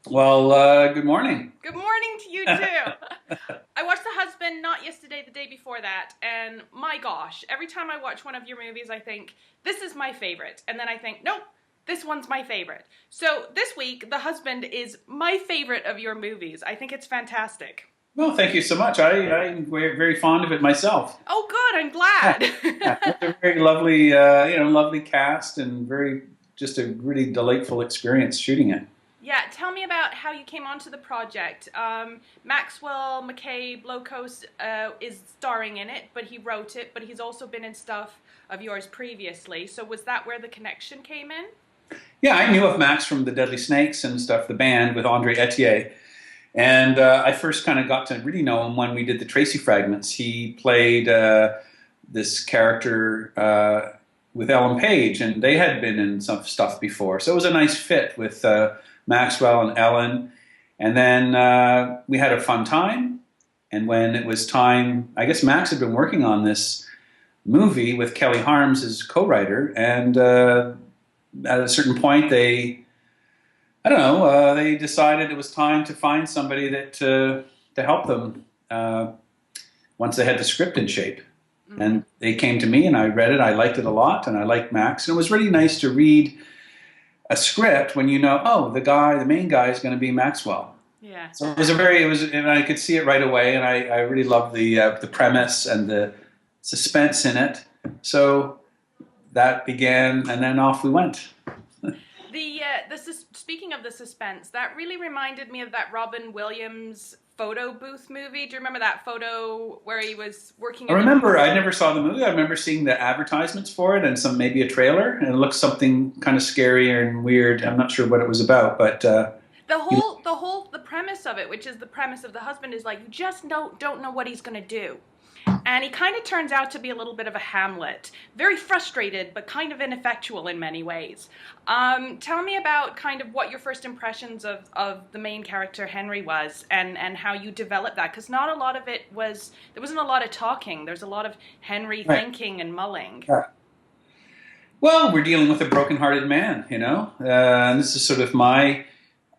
Well, good morning. Good morning to you too. I watched The Husband not yesterday, the day before that, and my gosh, every time I watch one of your movies, I think, this is my favorite. And then I think, nope, this one's my favorite. So this week, The Husband is my favorite of your movies. I think it's fantastic. Well, thank you so much. I'm very fond of it myself. Oh, good, I'm Yeah, yeah. glad. It's a very lovely, lovely cast and just a really delightful experience shooting it. Yeah, tell me about how you came onto the project. Maxwell McKay Blokos is starring in it, but he wrote it, but he's also been in stuff of yours previously. So was that where the connection came in? Yeah, I knew of Max from the Deadly Snakes and stuff, the band with Andre Etier. And I first kind of got to really know him when we did the Tracy Fragments. He played this character with Ellen Page, and they had been in some stuff before. So it was a nice fit with Maxwell and Ellen. And then we had a fun time. And when it was time, I guess Max had been working on this movie with Kelly Harms as co-writer. And at a certain point, I don't know, they decided it was time to find somebody to help them once they had the script in shape. Mm-hmm. And they came to me, and I read it. I liked it a lot, and I liked Max. And it was really nice to read a script when you know, oh, the main guy is going to be Maxwell. Yeah. So and I could see it right away, and I really loved the premise and the suspense in it. So that began, and then off we went. Speaking of the suspense, that really reminded me of that Robin Williams photo booth movie. Do you remember that photo where he was working I in the? remember I never saw the movie. I remember seeing the advertisements for it and maybe a trailer, and it looked something kind of scary and weird. I'm not sure what it was about, but The premise of it, which is the premise of The Husband, is like you just don't know what he's gonna do. And he kind of turns out to be a little bit of a Hamlet. Very frustrated, but kind of ineffectual in many ways. Tell me about kind of what your first impressions of the main character, Henry, was, and how you developed that. Because not a lot of it was, there wasn't a lot of talking. There's a lot of Henry right. thinking and mulling. Yeah. Well, we're dealing with a broken-hearted man, and this is sort of my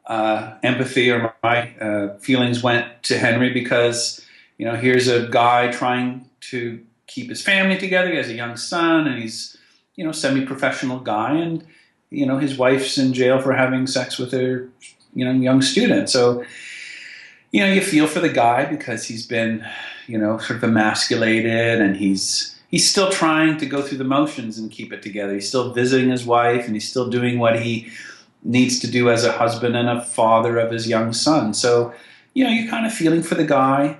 empathy or my feelings went to Henry because here's a guy trying to keep his family together. He has a young son, and he's semi-professional guy, and his wife's in jail for having sex with her young student. So you feel for the guy because he's been sort of emasculated, and he's still trying to go through the motions and keep it together. He's still visiting his wife, and he's still doing what he needs to do as a husband and a father of his young son. So you're kind of feeling for the guy.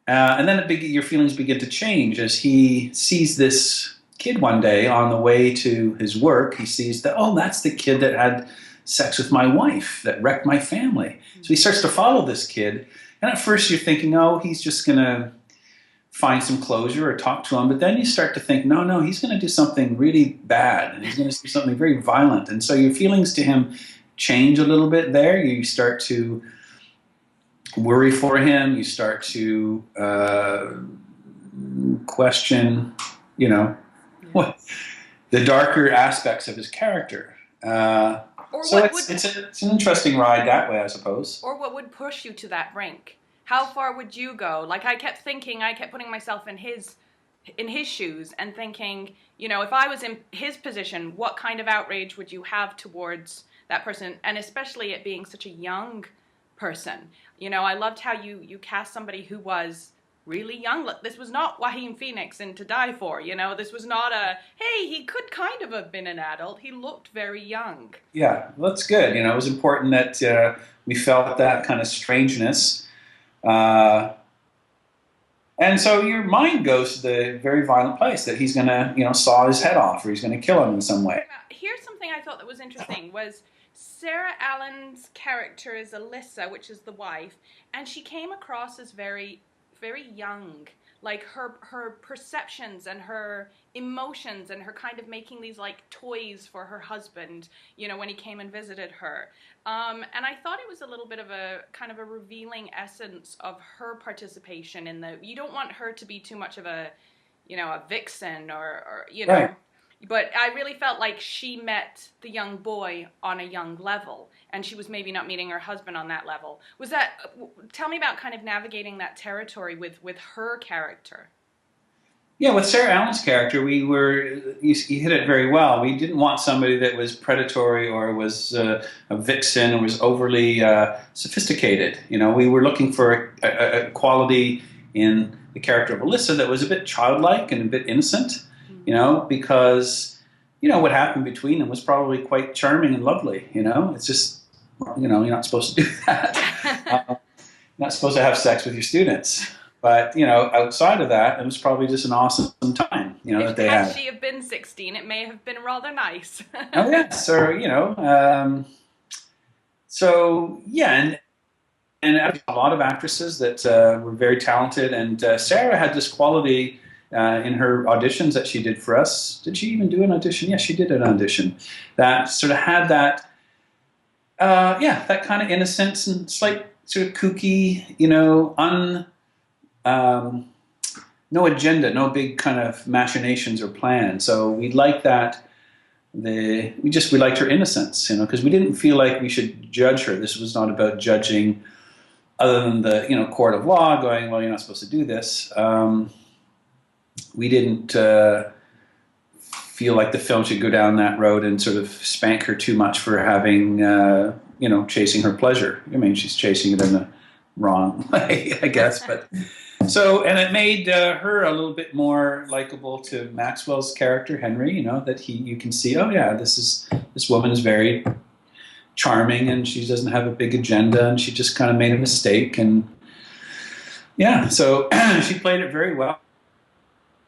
And then your feelings begin to change as he sees this kid one day on the way to his work. He sees that, oh, that's the kid that had sex with my wife, that wrecked my family. So he starts to follow this kid. And at first you're thinking, oh, he's just going to find some closure or talk to him. But then you start to think, no, he's going to do something really bad. And he's going to do something very violent. And so your feelings to him change a little bit there. You start to worry for him. You start to question, Yeah. what the darker aspects of his character. Or So what it's would it's an interesting ride that way, I suppose. or what would push you to that brink? How far would you go? Like I kept thinking, I kept putting myself in his shoes and thinking, if I was in his position, what kind of outrage would you have towards that person? And especially it being such a young person. I loved how you cast somebody who was really young. Look, this was not Joaquin Phoenix in To Die For. This was not hey, he could kind of have been an adult. He looked very young. Yeah, well, that's good. It was important that we felt that kind of strangeness. Uh, and so your mind goes to the very violent place that he's going to, saw his head off or he's going to kill him in some way. Here's something I thought that was interesting was Sarah Allen's character is Alyssa, which is the wife, and she came across as very, very young. Like her perceptions and her emotions and her kind of making these like toys for her husband, when he came and visited her. And I thought it was a little bit of a kind of a revealing essence of her participation in you don't want her to be too much of a vixen or. Right. But I really felt like she met the young boy on a young level, and she was maybe not meeting her husband on that level. Was that? Tell me about kind of navigating that territory with her character. Yeah, with Sarah Allen's character, you hit it very well. We didn't want somebody that was predatory or was a vixen or was overly sophisticated. You know, we were looking for a quality in the character of Alyssa that was a bit childlike and a bit innocent, you know, because, you know, what happened between them was probably quite charming and lovely, you know. It's just, you know, you're not supposed to do that. You're not supposed to have sex with your students. But, you know, outside of that, it was probably just an awesome time, you know, that they had. Had she have been 16, it may have been rather nice. Oh, yes, or, you know, so, yeah, and a lot of actresses that were very talented, and Sarah had this quality in her auditions that she did for us. Did she even do an audition? Yes, she did an audition. That sort of had that, that kind of innocence and slight sort of kooky, you know, no agenda, no big kind of machinations or plans. So we liked that. We liked her innocence, you know, because we didn't feel like we should judge her. This was not about judging, other than the, you know, court of law going, well, you're not supposed to do this. We didn't feel like the film should go down that road and sort of spank her too much for having, you know, chasing her pleasure. I mean, she's chasing it in the wrong way, I guess, but. So, and it made her a little bit more likable to Maxwell's character, Henry, you know, that you can see, oh yeah, this woman is very charming and she doesn't have a big agenda and she just kind of made a mistake. And yeah, so she played it very well.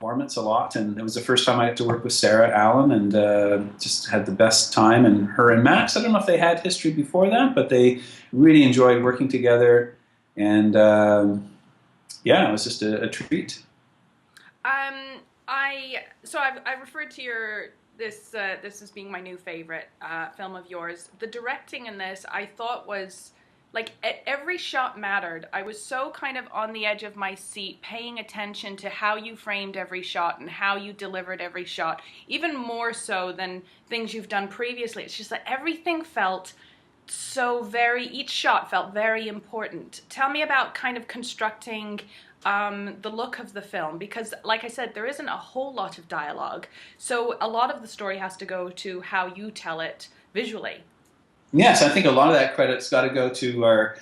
Performance a lot. And it was the first time I had to work with Sarah Allen and just had the best time. And her and Max, I don't know if they had history before that, but they really enjoyed working together. And, yeah, it was just a treat. I referred to this as being my new favorite film of yours. The directing in this I thought was like every shot mattered. I was so kind of on the edge of my seat, paying attention to how you framed every shot and how you delivered every shot, even more so than things you've done previously. It's just that everything felt each shot felt very important. Tell me about kind of constructing the look of the film, because like I said, there isn't a whole lot of dialogue, so a lot of the story has to go to how you tell it visually. Yes, I think a lot of that credit's got to go to our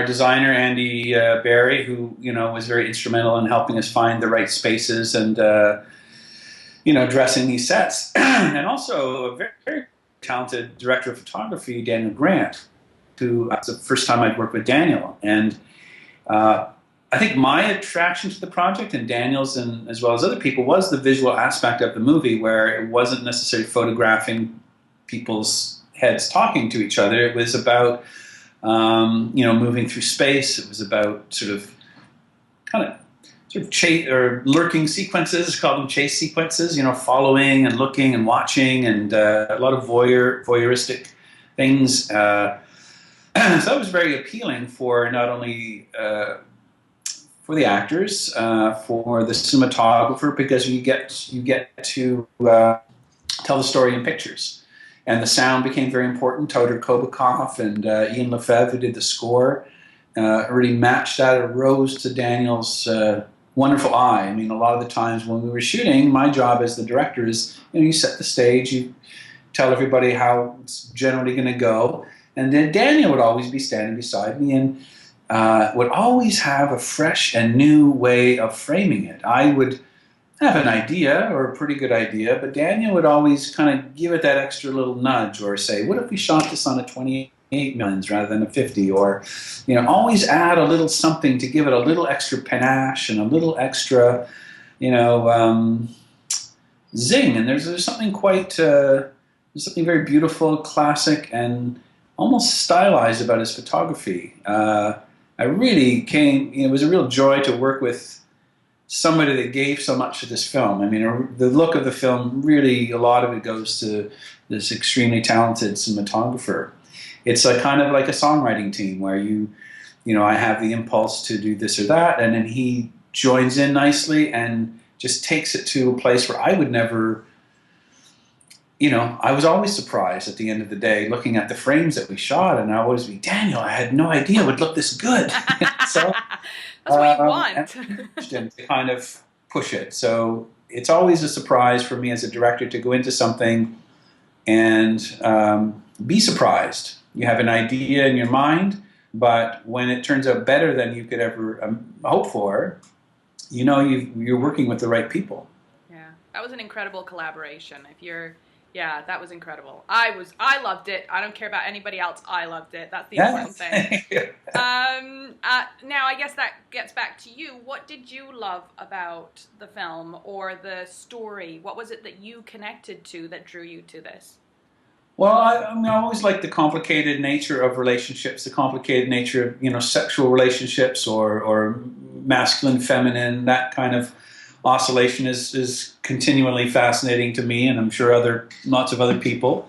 designer Andy Barry, who, you know, was very instrumental in helping us find the right spaces and you know, dressing these sets, and also a very, very talented director of photography, Daniel Grant, who it's the first time I'd worked with Daniel. And I think my attraction to the project, and Daniel's and as well as other people, was the visual aspect of the movie, where it wasn't necessarily photographing people's heads talking to each other. It was about you know, moving through space. It was about sort of chase or lurking sequences, call them chase sequences, you know, following and looking and watching, and a lot of voyeuristic things. So that was very appealing for not only for the actors, for the cinematographer, because you get to tell the story in pictures. And the sound became very important. Todor Kobakov and Ian Lefebvre, who did the score, really matched that. It rose to Daniel's wonderful eye. I mean, a lot of the times when we were shooting, my job as the director is, you know, you set the stage, you tell everybody how it's generally going to go, and then Daniel would always be standing beside me and would always have a fresh and new way of framing it. I would have an idea, or a pretty good idea, but Daniel would always kind of give it that extra little nudge, or say, what if we shot this on a 28 millimeters rather than a 50, or, you know, always add a little something to give it a little extra panache and a little extra, you know, zing. And there's something quite, there's something very beautiful, classic, and almost stylized about his photography. I really it was a real joy to work with somebody that gave so much to this film. I mean, the look of the film, really, a lot of it goes to this extremely talented cinematographer. It's a kind of like a songwriting team where you know, I have the impulse to do this or that, and then he joins in nicely and just takes it to a place where I would never I was always surprised at the end of the day looking at the frames that we shot, and I always be, Daniel, I had no idea it would look this good. So, That's what you and want. pushed him to kind of push it. So it's always a surprise for me as a director to go into something and be surprised. You have an idea in your mind, but when it turns out better than you could ever hope for, you're working with the right people. Yeah, that was an incredible collaboration. Yeah, that was incredible. I loved it. I don't care about anybody else. I loved it. That's the important thing. Now, I guess that gets back to you. What did you love about the film or the story? What was it that you connected to that drew you to this? Well, I always like the complicated nature of relationships, the complicated nature of sexual relationships or masculine, feminine. That kind of oscillation is continually fascinating to me, and I'm sure lots of other people.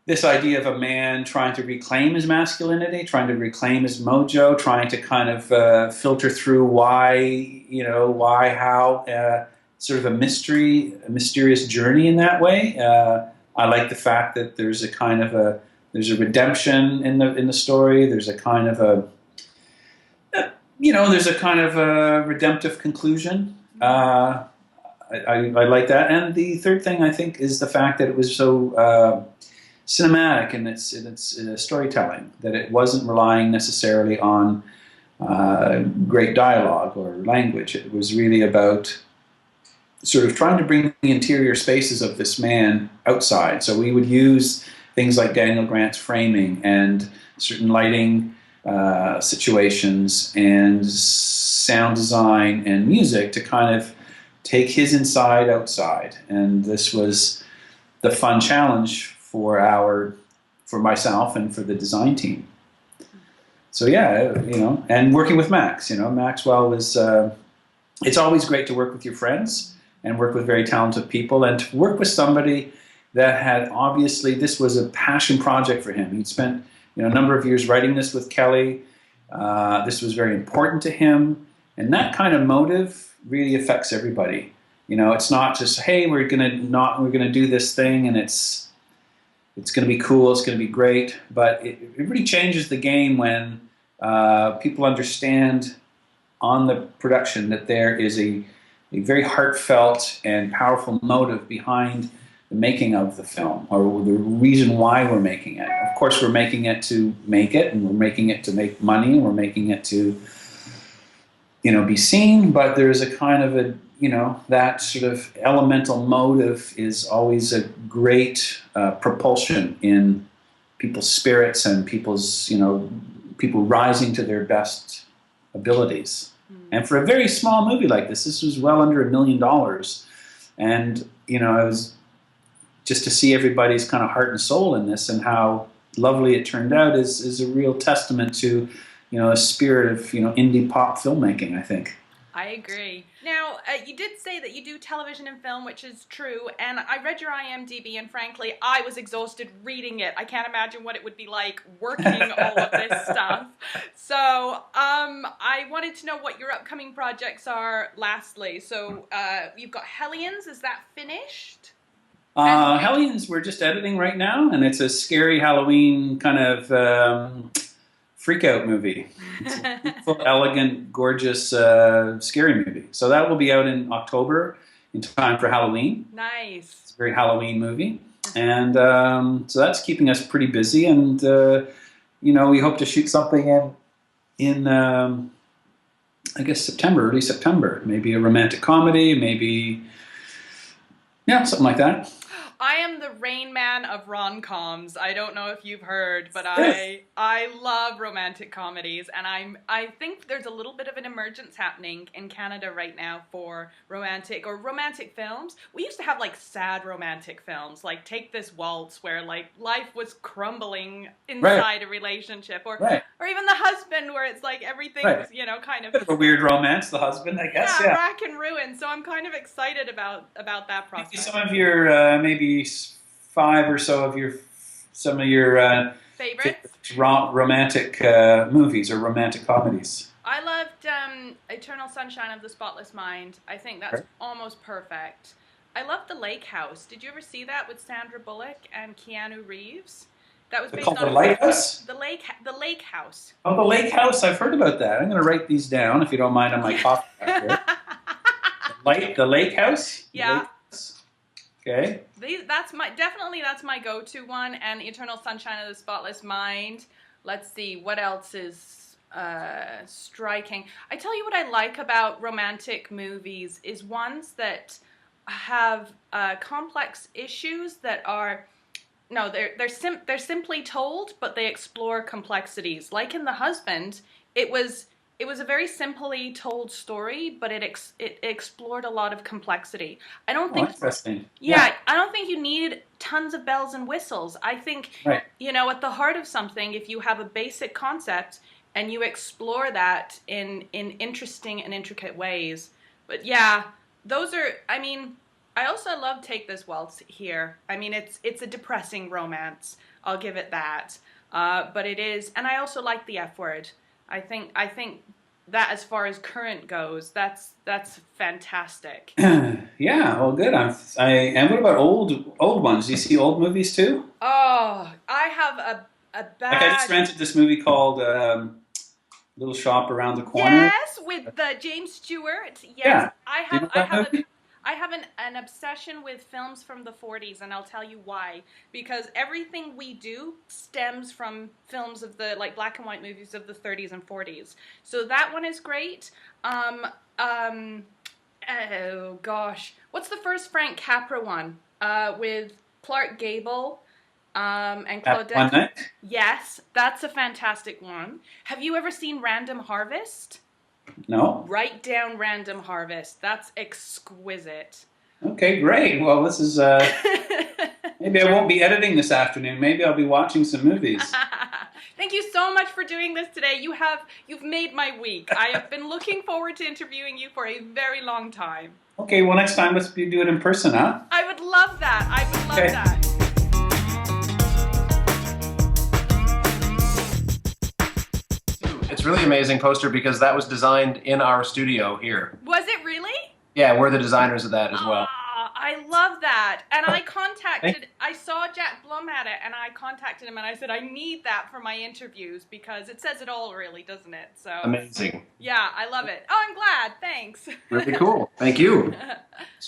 This idea of a man trying to reclaim his masculinity, trying to reclaim his mojo, trying to kind of filter through why, how. Sort of a mysterious journey in that way. I like the fact that there's a redemption in the story. There's a kind of a redemptive conclusion. I like that. And the third thing I think is the fact that it was so cinematic in its storytelling, that it wasn't relying necessarily on great dialogue or language. It was really about sort of trying to bring the interior spaces of this man outside. So we would use things like Daniel Grant's framing and certain lighting situations and sound design and music to kind of take his inside outside. And this was the fun challenge for myself and for the design team. So yeah, and working with Max, Maxwell was, it's always great to work with your friends and work with very talented people, and to work with somebody that had obviously, this was a passion project for him. He'd spent a number of years writing this with Kelly. This was very important to him, and that kind of motive really affects everybody. It's not just, hey, we're gonna do this thing, and it's gonna be cool, it's gonna be great, but it really changes the game when people understand on the production that there is a very heartfelt and powerful motive behind the making of the film, or the reason why we're making it. Of course, we're making it to make it, and we're making it to make money, and we're making it to, be seen, but there's a kind of that sort of elemental motive is always a great propulsion in people's spirits and people's, people rising to their best abilities. And for a very small movie like this was well under $1 million. And, it was just to see everybody's kind of heart and soul in this and how lovely it turned out is a real testament to, a spirit of, indie pop filmmaking, I think. I agree. Now, you did say that you do television and film, which is true, and I read your IMDb, and frankly, I was exhausted reading it. I can't imagine what it would be like working all of this stuff. So, I wanted to know what your upcoming projects are, lastly. So, you've got Hellions, is that finished? Hellions, we're just editing right now, and it's a scary Halloween kind of freak-out movie. It's a beautiful, elegant, gorgeous, scary movie. So that will be out in October, in time for Halloween. Nice. It's a very Halloween movie. And so that's keeping us pretty busy. And, we hope to shoot something in I guess, September, early September. Maybe a romantic comedy, maybe, something like that. I am the Rain Man of rom-coms. I don't know if you've heard, but I love romantic comedies, and I think there's a little bit of an emergence happening in Canada right now for romantic films. We used to have like sad romantic films, like Take This Waltz, where like life was crumbling inside a relationship, or even The Husband, where it's like everything's kind of bit of a weird romance. The Husband, I guess. Yeah, rack and ruin. So I'm kind of excited about that process. Maybe some of your maybe 5 or so of some of your favorites romantic movies or romantic comedies. I loved Eternal Sunshine of the Spotless Mind. I think that's almost perfect. I love The Lake House. Did you ever see that with Sandra Bullock and Keanu Reeves? That was It's based called The on Lighthouse? The Lake House. Oh, The Lake House. I've heard about that. I'm going to write these down, if you don't mind, on my coffee after. The Lake House? The Yeah. Lake House. Okay. That's my go-to one, and Eternal Sunshine of the Spotless Mind. Let's see, what else is striking. I tell you what I like about romantic movies is ones that have complex issues that are they're simply told, but they explore complexities. Like in The Husband, it was a very simply told story, but it explored a lot of complexity. I don't think Interesting. yeah, I don't think you need tons of bells and whistles. I think Right. at the heart of something, if you have a basic concept and you explore that in interesting and intricate ways. But yeah, those are, I mean, I also love Take This Waltz Here. I mean, it's a depressing romance. I'll give it that. But it is, and I also like The F Word. I think that as far as current goes, that's fantastic. Yeah, well, good. And what about old ones? Do you see old movies too? Oh, I have a bad. Like I just rented this movie called Little Shop Around the Corner. Yes, with James Stewart. Yes, Yeah. I Do you know have that movie? I have an obsession with films from the 40s, and I'll tell you why. Because everything we do stems from films of the, like, black and white movies of the 30s and 40s. So that one is great. Oh gosh, what's the first Frank Capra one? With Clark Gable and At Claudette. One Night? Yes, that's a fantastic one. Have you ever seen Random Harvest? No? Write down Random Harvest. That's exquisite. Okay, great. Well, this is, maybe I won't be editing this afternoon. Maybe I'll be watching some movies. Thank you so much for doing this today. You've made my week. I have been looking forward to interviewing you for a very long time. Okay, well, next time let's do it in person, huh? I would love that. I would love Okay. that. It's really amazing poster because that was designed in our studio here. Was it really? Yeah, we're the designers of that as well. Ah, I love that. And I saw Jack Blum at it, and I contacted him and I said, I need that for my interviews because it says it all, really, doesn't it? So Amazing. yeah, I love it. Oh, I'm glad. Thanks. Really cool. Thank you.